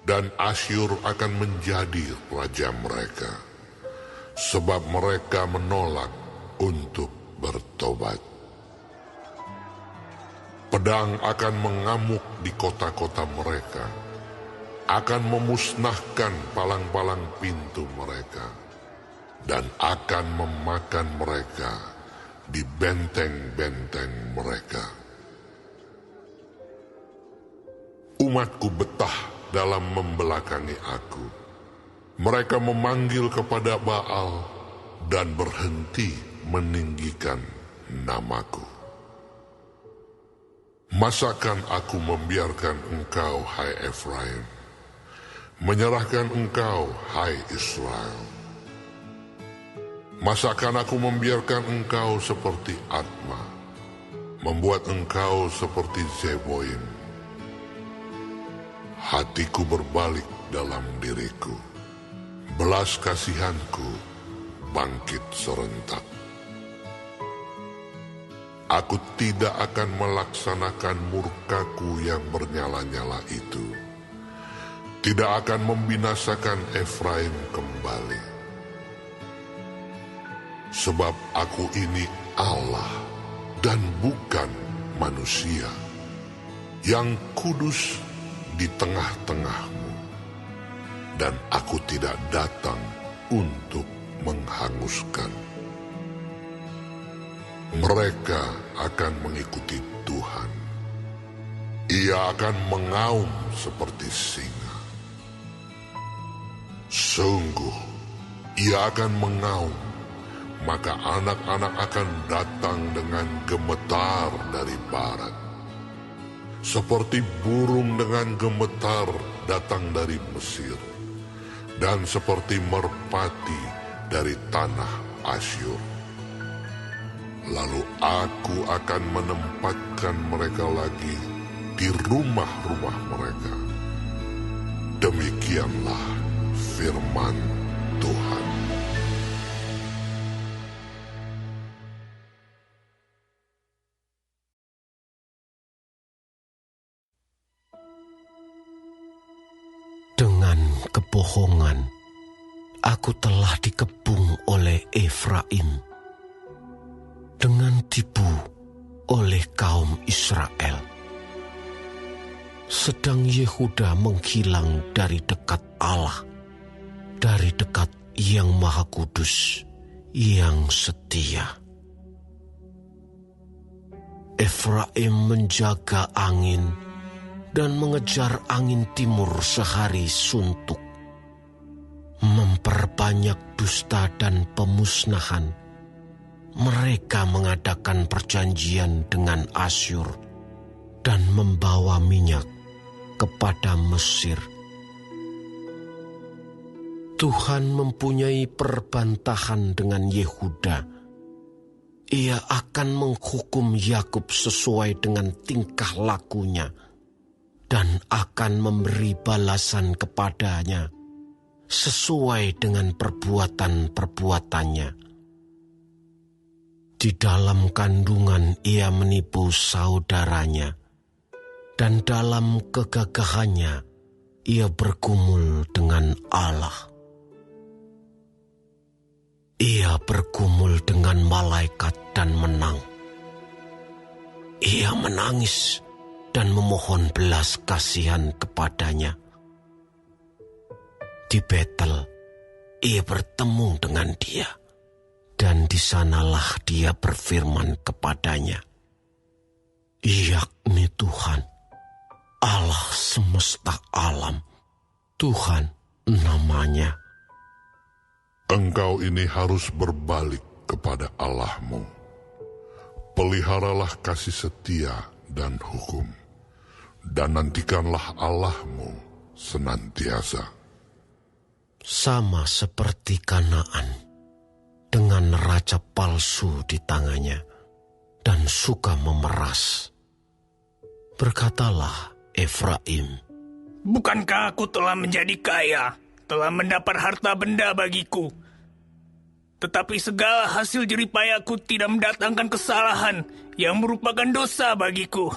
dan Asyur akan menjadi raja mereka, sebab mereka menolak untuk bertobat. Pedang akan mengamuk di kota-kota mereka, akan memusnahkan palang-palang pintu mereka, dan akan memakan mereka di benteng-benteng mereka. Umatku betah dalam membelakangi aku. Mereka memanggil kepada Baal dan berhenti meninggikan namaku. Masakan aku membiarkan engkau, hai Efraim, menyerahkan engkau, hai Israel? Masakan aku membiarkan engkau seperti Atma, membuat engkau seperti Zeboim? Hatiku berbalik dalam diriku, belas kasihanku bangkit serentak. Aku tidak akan melaksanakan murkaku yang bernyala-nyala itu, tidak akan membinasakan Efraim kembali. Sebab aku ini Allah dan bukan manusia, yang kudus di tengah-tengahmu, dan aku tidak datang untuk menghanguskan. Mereka akan mengikuti Tuhan. Ia akan mengaum seperti singa. Sungguh, ia akan mengaum, maka anak-anak akan datang dengan gemetar dari barat. Seperti burung dengan gemetar datang dari Mesir, dan seperti merpati dari tanah Asyur. Lalu aku akan menempatkan mereka lagi di rumah-rumah mereka. Demikianlah firman Tuhan. Dengan kebohongan, aku telah dikepung oleh Efraim, dengan tipu oleh kaum Israel. Sedang Yehuda menghilang dari dekat Allah, dari dekat Yang Maha Kudus, yang setia. Efraim menjaga angin dan mengejar angin timur sehari suntuk, memperbanyak dusta dan pemusnahan. Mereka mengadakan perjanjian dengan Asyur dan membawa minyak kepada Mesir. Tuhan mempunyai perbantahan dengan Yehuda. Ia akan menghukum Yakub sesuai dengan tingkah lakunya dan akan memberi balasan kepadanya sesuai dengan perbuatan-perbuatannya. Di dalam kandungan ia menipu saudaranya, dan dalam kegagahannya ia bergumul dengan Allah. Ia bergumul dengan malaikat dan menang. Ia menangis dan memohon belas kasihan kepadanya. Di Betel, ia bertemu dengan dia, dan di sanalah dia berfirman kepadanya, yakni Tuhan, Allah semesta alam, Tuhan namanya. Engkau ini harus berbalik kepada Allahmu. Peliharalah kasih setia dan hukum, dan nantikanlah Allahmu senantiasa. Sama seperti Kanaan, dengan raja palsu di tangannya, dan suka memeras. Berkatalah Efraim, Bukankah aku telah menjadi kaya, telah mendapat harta benda bagiku? Tetapi segala hasil jeripayaku tidak mendatangkan kesalahan yang merupakan dosa bagiku.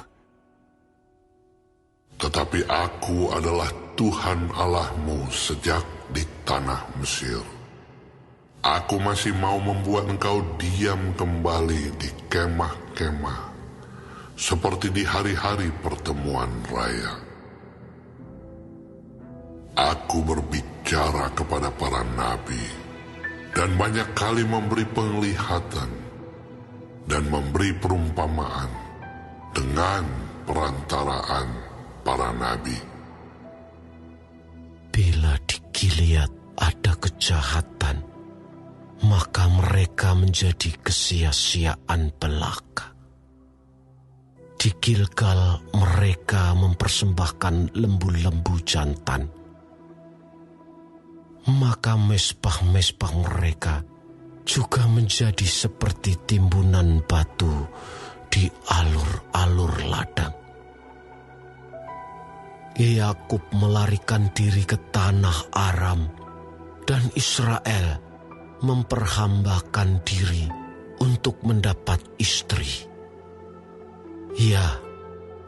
Tetapi aku adalah Tuhan Allahmu sejak di tanah Mesir. Aku masih mau membuat engkau diam kembali di kemah-kemah, seperti di hari-hari pertemuan raya. Aku berbicara kepada para nabi, dan banyak kali memberi penglihatan, dan memberi perumpamaan dengan perantaraan para nabi. bila di Gilead ada kejahatan, maka mereka menjadi kesia-siaan belaka. Di Gilgal mereka mempersembahkan lembu-lembu jantan, maka mesbah-mesbah mereka juga menjadi seperti timbunan batu di alur-alur ladang. Yakub melarikan diri ke tanah Aram, dan Israel memperhambakan diri untuk mendapat istri. Ya,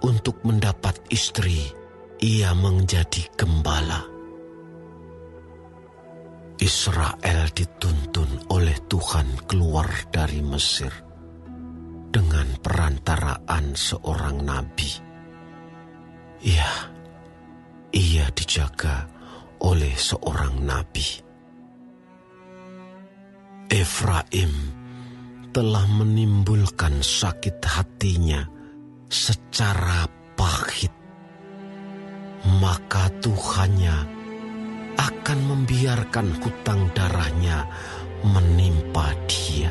untuk mendapat istri, ia menjadi gembala. Israel dituntun oleh Tuhan keluar dari Mesir dengan perantaraan seorang nabi. Ya, ia dijaga oleh seorang nabi. Efraim telah menimbulkan sakit hatinya secara pahit, maka Tuhannya akan membiarkan hutang darahnya menimpa dia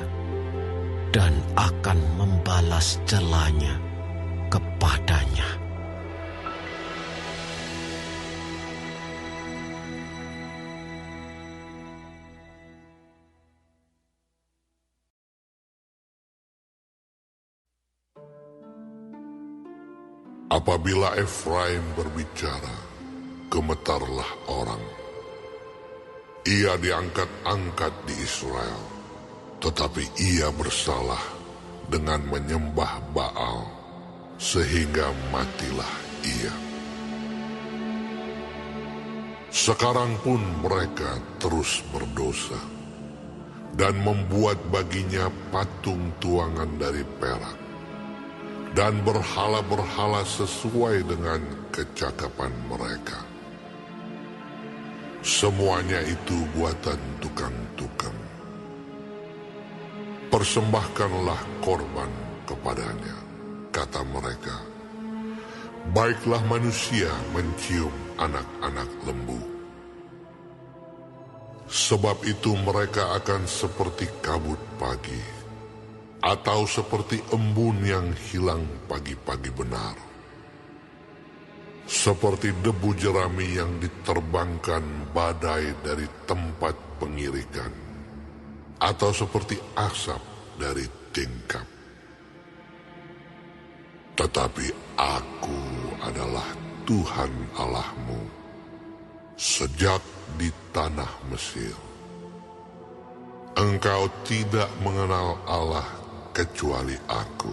dan akan membalas celanya kepadanya. Apabila Efraim berbicara, gemetarlah orang. Ia diangkat-angkat di Israel, tetapi ia bersalah dengan menyembah Baal, sehingga matilah ia. Sekarang pun mereka terus berdosa, dan membuat baginya patung tuangan dari perak, dan berhala-berhala sesuai dengan kecakapan mereka. Semuanya itu buatan tukang-tukang. Persembahkanlah korban kepadanya, kata mereka. Baiklah manusia mencium anak-anak lembu. Sebab itu mereka akan seperti kabut pagi, atau seperti embun yang hilang pagi-pagi benar. Seperti debu jerami yang diterbangkan badai dari tempat pengirikan, atau seperti asap dari tingkap. Tetapi aku adalah Tuhan Allahmu, sejak di tanah Mesir. Engkau tidak mengenal Allah kecuali aku,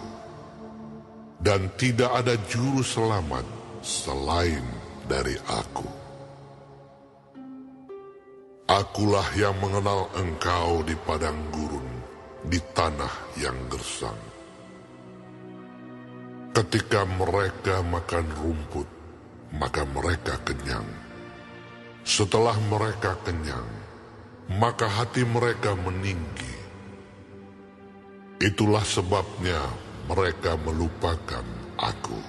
dan tidak ada juru selamat selain dari aku. Akulah yang mengenal engkau di padang gurun, di tanah yang gersang. Ketika mereka makan rumput, maka mereka kenyang. Setelah mereka kenyang, maka hati mereka meninggi. Itulah sebabnya mereka melupakan aku.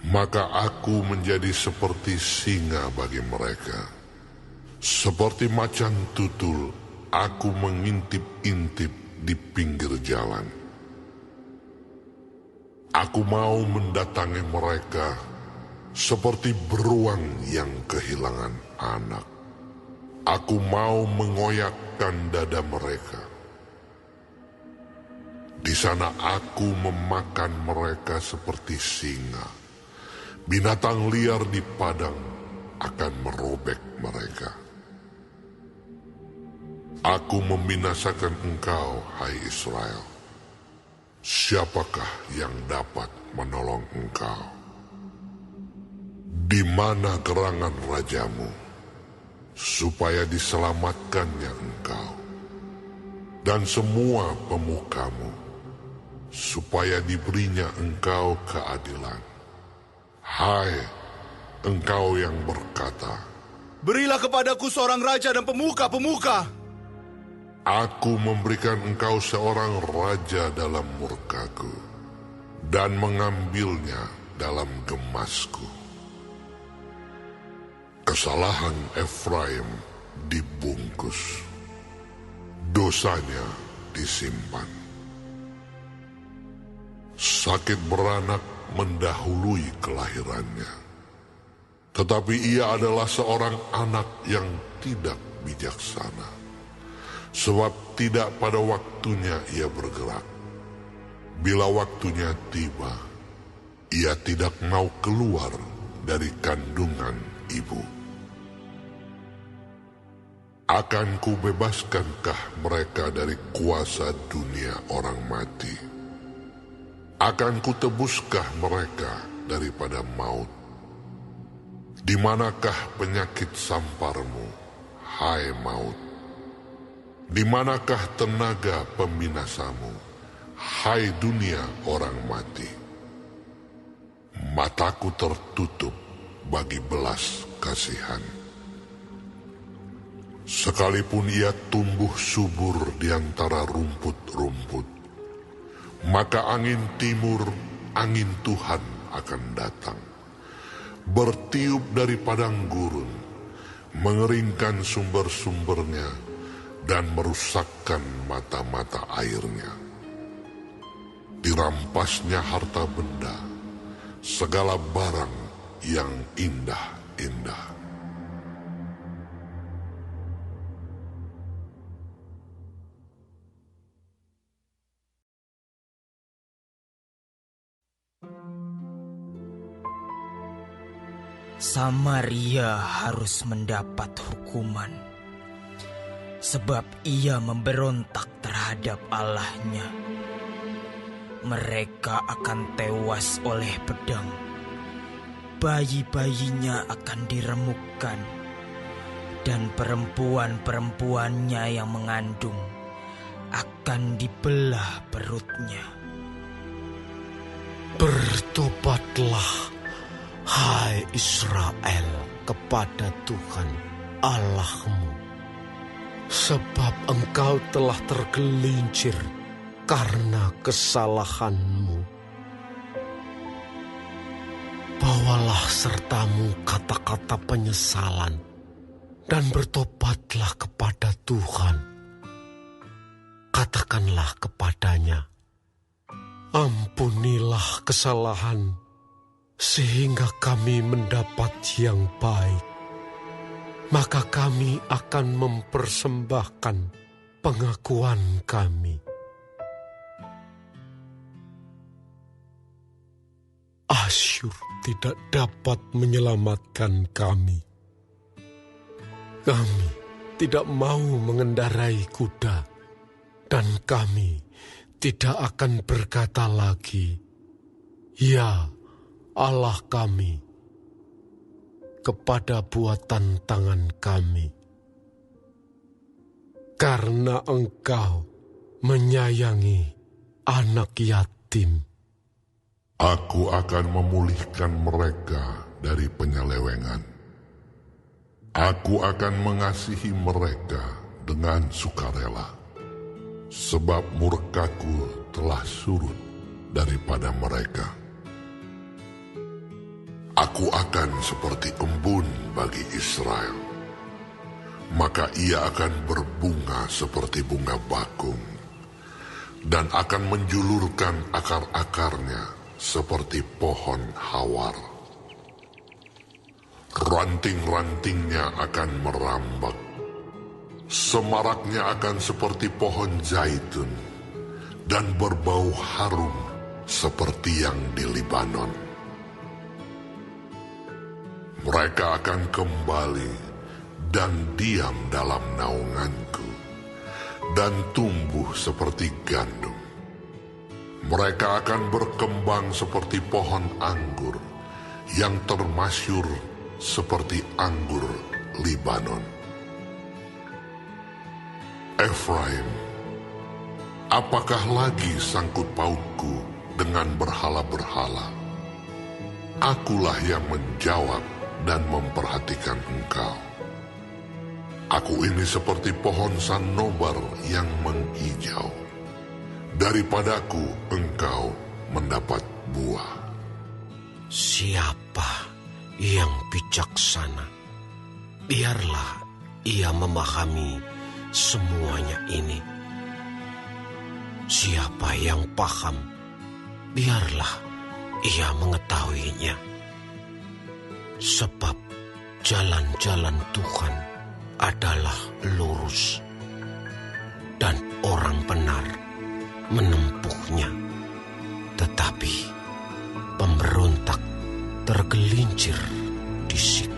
Maka aku menjadi seperti singa bagi mereka. Seperti macan tutul, aku mengintip-intip di pinggir jalan. Aku mau mendatangi mereka seperti beruang yang kehilangan anak. Aku mau mengoyakkan dada mereka. Di sana aku memakan mereka seperti singa. Binatang liar di padang akan merobek mereka. Aku membinasakan engkau, hai Israel. Siapakah yang dapat menolong engkau? Di mana gerangan rajamu, supaya diselamatkannya engkau, dan semua pemukamu, supaya diberinya engkau keadilan. Hai, engkau yang berkata, berilah kepadaku seorang raja dan pemuka-pemuka. Aku memberikan engkau seorang raja dalam murkaku, dan mengambilnya dalam gemasku. Kesalahan Efraim dibungkus, dosanya disimpan. Sakit beranak mendahului kelahirannya, tetapi ia adalah seorang anak yang tidak bijaksana, sebab tidak pada waktunya ia bergerak. Bila waktunya tiba, ia tidak mau keluar dari kandungan ibu. Akan kubebaskankah mereka dari kuasa dunia orang mati? Akan kutebuskah mereka daripada maut? Di manakah penyakit samparmu, hai maut? Di manakah tenaga pembinasamu, hai dunia orang mati? Mataku tertutup bagi belas kasihan. Sekalipun ia tumbuh subur di antara rumput-rumput, maka angin timur, angin Tuhan akan datang, bertiup dari padang gurun, mengeringkan sumber-sumbernya, dan merusakkan mata-mata airnya. Dirampasnya harta benda, segala barang yang indah-indah. Samaria harus mendapat hukuman, sebab ia memberontak terhadap Allahnya. Mereka akan tewas oleh pedang, bayi-bayinya akan diremukkan, dan perempuan-perempuannya yang mengandung akan dibelah perutnya. Bertobatlah, hai Israel, kepada Tuhan Allahmu, sebab engkau telah tergelincir karena kesalahanmu. Bawalah sertamu kata-kata penyesalan dan bertobatlah kepada Tuhan. Katakanlah kepadanya, ampunilah kesalahan, sehingga kami mendapat yang baik. Maka kami akan mempersembahkan pengakuan kami. Asyur tidak dapat menyelamatkan kami. Kami tidak mau mengendarai kuda, dan kami tidak akan berkata lagi, ya Allah kami, kepada buatan tangan kami. Karena engkau menyayangi anak yatim, Aku akan memulihkan mereka dari penyelewengan. Aku akan mengasihi mereka dengan sukarela, sebab murkaku telah surut daripada mereka. Aku akan seperti embun bagi Israel, maka ia akan berbunga seperti bunga bakung, dan akan menjulurkan akar-akarnya seperti pohon hawar. Ranting-rantingnya akan merambak, semaraknya akan seperti pohon zaitun, dan berbau harum seperti yang di Libanon. Mereka akan kembali dan diam dalam naunganku, dan tumbuh seperti gandum. Mereka akan berkembang seperti pohon anggur yang termasyur seperti anggur Libanon. Efraim, apakah lagi sangkut pautku dengan berhala-berhala? Akulah yang menjawab dan memperhatikan engkau. Aku ini seperti pohon sanobar yang menghijau. Daripadaku engkau mendapat buah. Siapa yang bijaksana? Biarlah ia memahami semuanya ini. Siapa yang paham? Biarlah ia mengetahuinya. Sebab jalan-jalan Tuhan adalah lurus, dan orang benar menempuhnya, tetapi pemberontak tergelincir di situ.